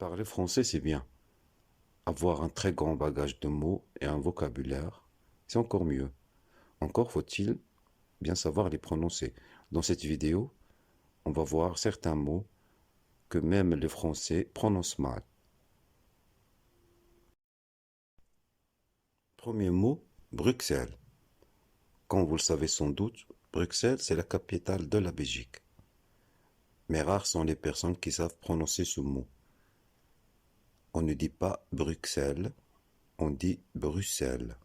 Parler français, c'est bien. Avoir un très grand bagage de mots et un vocabulaire, c'est encore mieux. Encore faut-il bien savoir les prononcer. Dans cette vidéo, on va voir certains mots que même les Français prononcent mal. Premier mot, Bruxelles. Comme vous le savez sans doute, Bruxelles, c'est la capitale de la Belgique. Mais rares sont les personnes qui savent prononcer ce mot. On ne dit pas Bruxelles, on dit Bruxelles.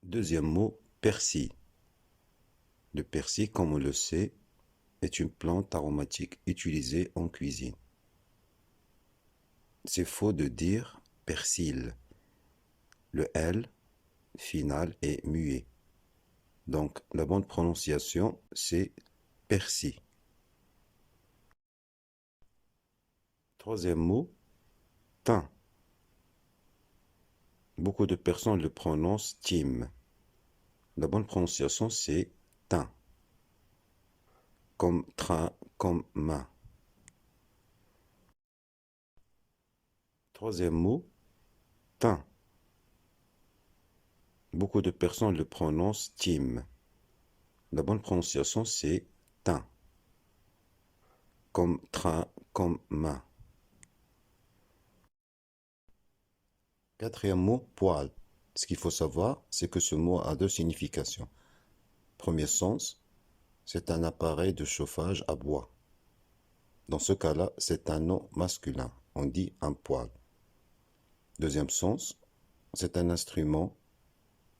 Deuxième mot, persil. Le persil, comme on le sait, est une plante aromatique utilisée en cuisine. C'est faux de dire persil. Le L final est muet. Donc la bonne prononciation, c'est persil. Troisième mot, thym. Beaucoup de personnes le prononcent Tim. La bonne prononciation, c'est thym. Comme train, comme main. Troisième mot, thym. Beaucoup de personnes le prononcent Tim. La bonne prononciation, c'est thym. Comme train, comme main. Quatrième mot, poêle. Ce qu'il faut savoir, c'est que ce mot a deux significations. Premier sens, c'est un appareil de chauffage à bois. Dans ce cas-là, c'est un nom masculin. On dit un poêle. Deuxième sens, c'est un instrument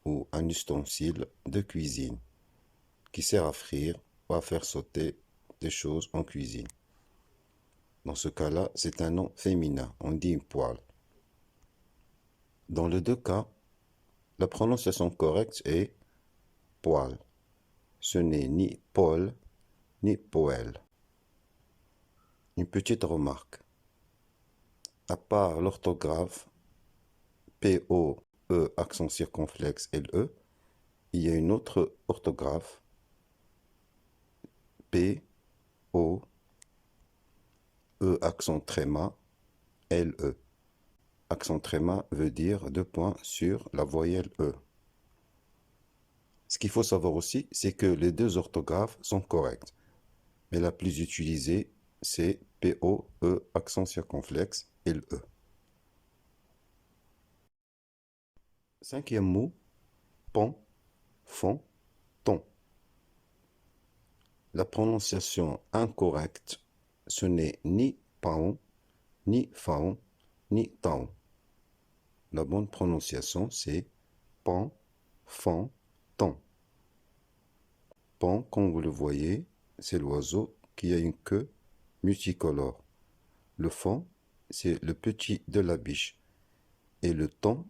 ou un ustensile de cuisine qui sert à frire ou à faire sauter des choses en cuisine. Dans ce cas-là, c'est un nom féminin. On dit une poêle. Dans les deux cas, la prononciation correcte est poêle. Ce n'est ni Paul ni Poël. Une petite remarque. À part l'orthographe P-O-E accent circonflexe L-E, il y a une autre orthographe P-O-E accent tréma L-E. Accent tréma veut dire deux points sur la voyelle E. Ce qu'il faut savoir aussi, c'est que les deux orthographes sont correctes. Mais la plus utilisée, c'est P-O-E accent circonflexe L-E. Cinquième mot, pont, fond, ton. La prononciation incorrecte, ce n'est ni paon, ni faon, ni taon. La bonne prononciation, c'est pan, fan, ton. Pan, comme vous le voyez, c'est l'oiseau qui a une queue multicolore. Le fan, c'est le petit de la biche. Et le ton,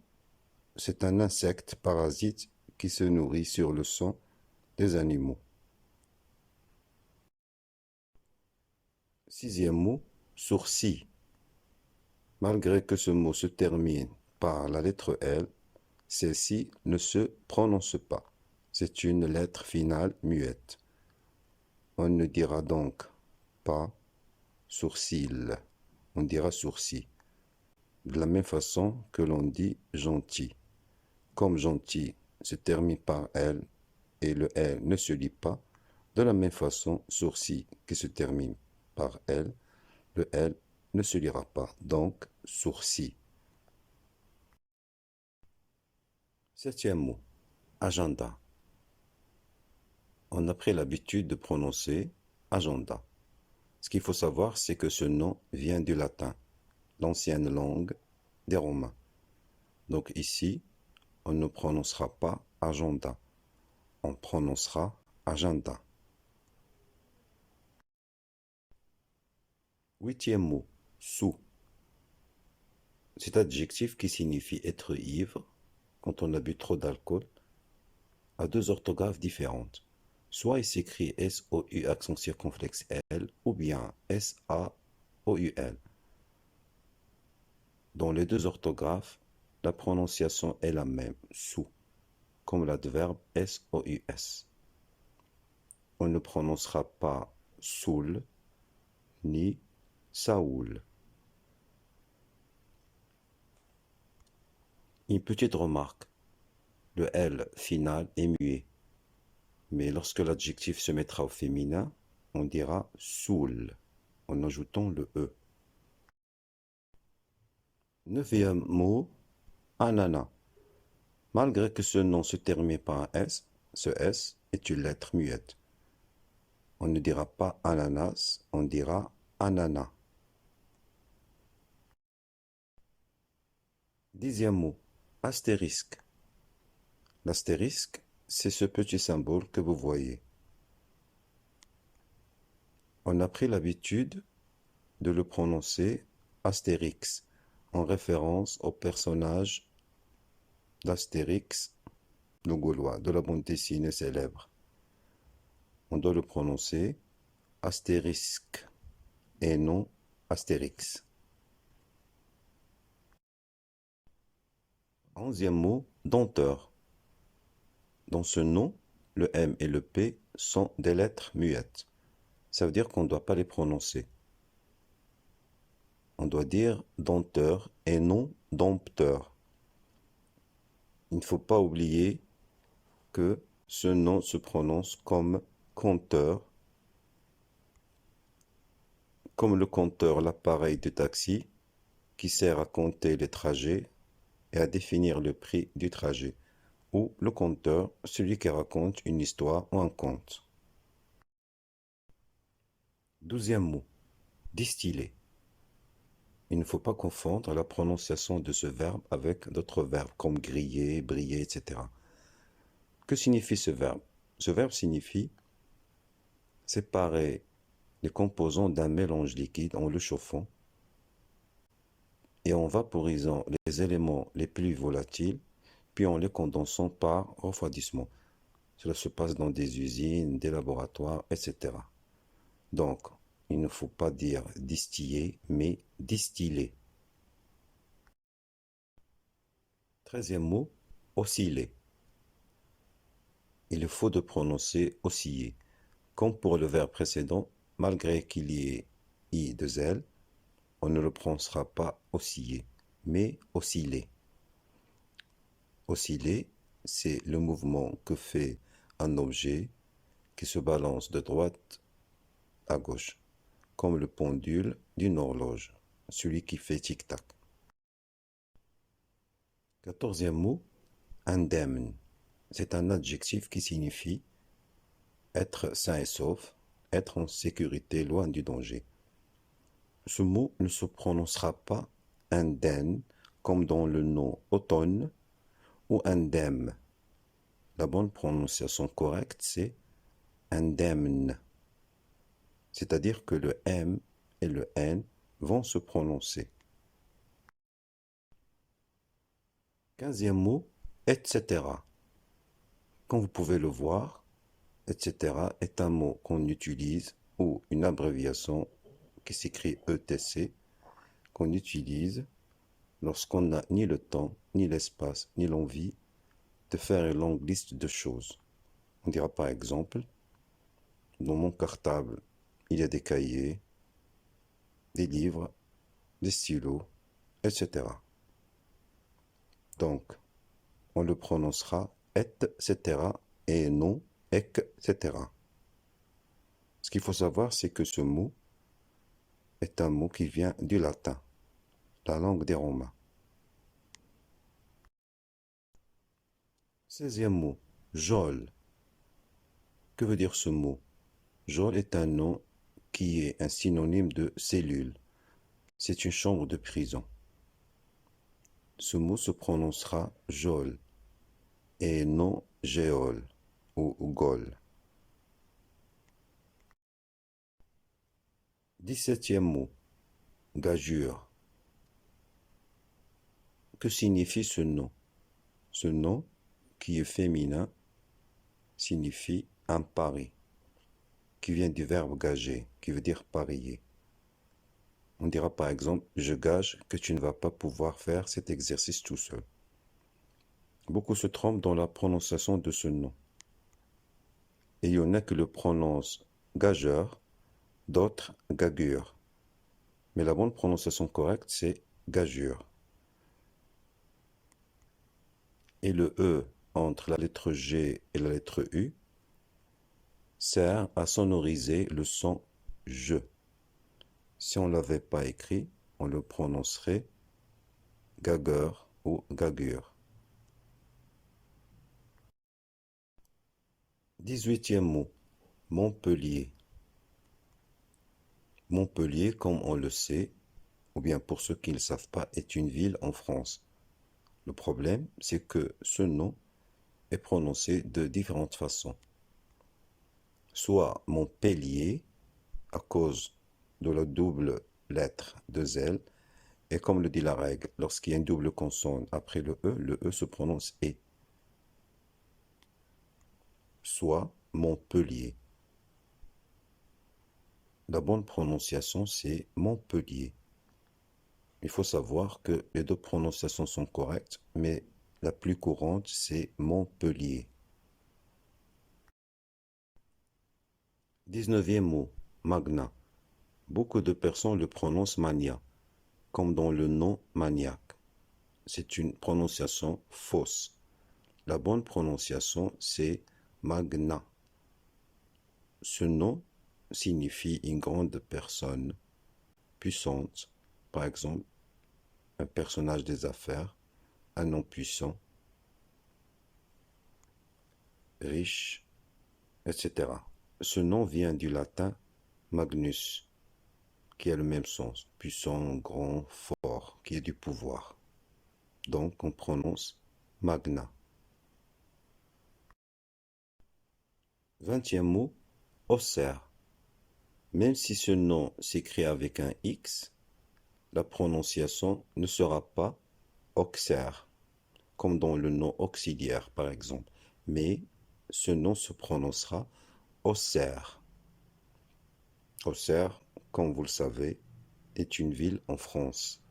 c'est un insecte parasite qui se nourrit sur le sang des animaux. Sixième mot, sourcil. Malgré que ce mot se termine par la lettre L, celle-ci ne se prononce pas. C'est une lettre finale muette. On ne dira donc pas sourcil, on dira sourcil. De la même façon que l'on dit gentil. Comme gentil se termine par L et le L ne se lit pas, de la même façon, sourcil qui se termine par L, le L ne se lira pas, donc sourcil. Septième mot, agenda. On a pris l'habitude de prononcer agenda. Ce qu'il faut savoir, c'est que ce nom vient du latin, l'ancienne langue des Romains. Donc ici, on ne prononcera pas agenda, on prononcera agenda. Huitième mot, sous. Cet adjectif qui signifie être ivre, quand on a bu trop d'alcool, a deux orthographes différentes. Soit il s'écrit S-O-U accent circonflexe L ou bien S-A-O-U-L. Dans les deux orthographes, la prononciation est la même, sous, comme l'adverbe S-O-U-S. On ne prononcera pas soul, ni Saoul. Une petite remarque, le L final est muet, mais lorsque l'adjectif se mettra au féminin, on dira Soul, en ajoutant le E. Neuvième mot, ananas. Malgré que ce nom se termine par un S, ce S est une lettre muette. On ne dira pas ananas, on dira ananas. Dixième mot, astérisque. L'astérisque, c'est ce petit symbole que vous voyez. On a pris l'habitude de le prononcer Astérix, en référence au personnage d'Astérix, le Gaulois, de la bande dessinée célèbre. On doit le prononcer astérisque et non Astérix. Onzième mot, denteur. Dans ce nom, le M et le P sont des lettres muettes. Ça veut dire qu'on ne doit pas les prononcer. On doit dire denteur et non dompteur. Il ne faut pas oublier que ce nom se prononce comme compteur, comme le compteur, l'appareil de taxi qui sert à compter les trajets et à définir le prix du trajet, ou le conteur, celui qui raconte une histoire ou un conte. Douzième mot, distiller. Il ne faut pas confondre la prononciation de ce verbe avec d'autres verbes comme griller, briller, etc. Que signifie ce verbe? Ce verbe signifie séparer les composants d'un mélange liquide en le chauffant et en vaporisant les éléments les plus volatiles, puis en les condensant par refroidissement. Cela se passe dans des usines, des laboratoires, etc. Donc, il ne faut pas dire distiller, mais distiller. Treizième mot, osciller. Il faut de prononcer osciller. Comme pour le verbe précédent, malgré qu'il y ait i de l, on ne le prononcera pas osciller, mais osciller. Osciller, c'est le mouvement que fait un objet qui se balance de droite à gauche, comme le pendule d'une horloge, celui qui fait tic-tac. Quatorzième mot, indemne. C'est un adjectif qui signifie être sain et sauf, être en sécurité loin du danger. Ce mot ne se prononcera pas indemne comme dans le nom automne ou indemne. La bonne prononciation correcte, c'est indemne. C'est-à-dire que le M et le N vont se prononcer. Quinzième mot, etc. Comme vous pouvez le voir, etc. est un mot qu'on utilise ou une abréviation qui s'écrit ETC qu'on utilise lorsqu'on n'a ni le temps, ni l'espace, ni l'envie de faire une longue liste de choses. On dira par exemple, dans mon cartable, il y a des cahiers, des livres, des stylos, etc. Donc, on le prononcera etc. et non etc. Ce qu'il faut savoir, c'est que ce mot est un mot qui vient du latin, la langue des Romains. 16e mot, geôle. Que veut dire ce mot? Geôle est un nom qui est un synonyme de cellule. C'est une chambre de prison. Ce mot se prononcera geôle et non géole ou gaule. 17e mot, gageure. Que signifie ce nom? Ce nom, qui est féminin, signifie un pari, qui vient du verbe gager, qui veut dire parier. On dira par exemple, je gage que tu ne vas pas pouvoir faire cet exercice tout seul. Beaucoup se trompent dans la prononciation de ce nom. Et il y en a qui le prononcent gageur, d'autres gaguures. Mais la bonne prononciation correcte, c'est gageure. Et le E entre la lettre G et la lettre U sert à sonoriser le son je. Si on ne l'avait pas écrit, on le prononcerait gagueur ou gagure. 18e mot, Montpellier. Montpellier, comme on le sait, ou bien pour ceux qui ne le savent pas, est une ville en France. Le problème, c'est que ce nom est prononcé de différentes façons. Soit Montpellier, à cause de la double lettre de L, et comme le dit la règle, lorsqu'il y a une double consonne après le E se prononce E. Soit Montpellier. La bonne prononciation, c'est Montpellier. Il faut savoir que les deux prononciations sont correctes, mais la plus courante, c'est Montpellier. 19e mot, Magna. Beaucoup de personnes le prononcent Mania, comme dans le nom maniaque. C'est une prononciation fausse. La bonne prononciation, c'est Magna. Ce nom signifie une grande personne, puissante, par exemple, un personnage des affaires, un homme puissant, riche, etc. Ce nom vient du latin magnus, qui a le même sens, puissant, grand, fort, qui est du pouvoir. Donc on prononce magna. 20e mot, Auxerre. Même si ce nom s'écrit avec un X, la prononciation ne sera pas Auxerre, comme dans le nom auxiliaire par exemple, mais ce nom se prononcera Auxerre. Auxerre, comme vous le savez, est une ville en France.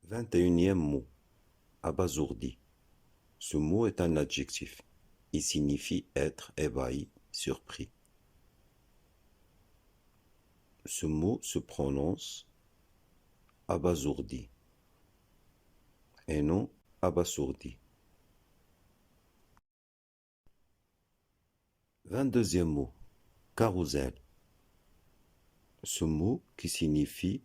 21e mot, abasourdi. Ce mot est un adjectif. Il signifie être ébahi, surpris. Ce mot se prononce abasourdi et non abasourdi. 22e mot, carrousel. Ce mot qui signifie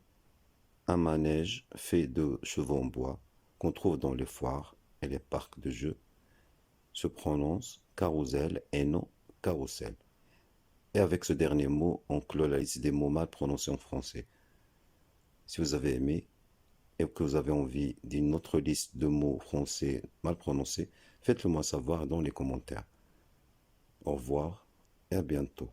un manège fait de chevaux en bois qu'on trouve dans les foires et les parcs de jeux se prononce carrousel et non carrousel. Et avec ce dernier mot, on clôt la liste des mots mal prononcés en français. Si vous avez aimé et que vous avez envie d'une autre liste de mots français mal prononcés, faites-le moi savoir dans les commentaires. Au revoir et à bientôt.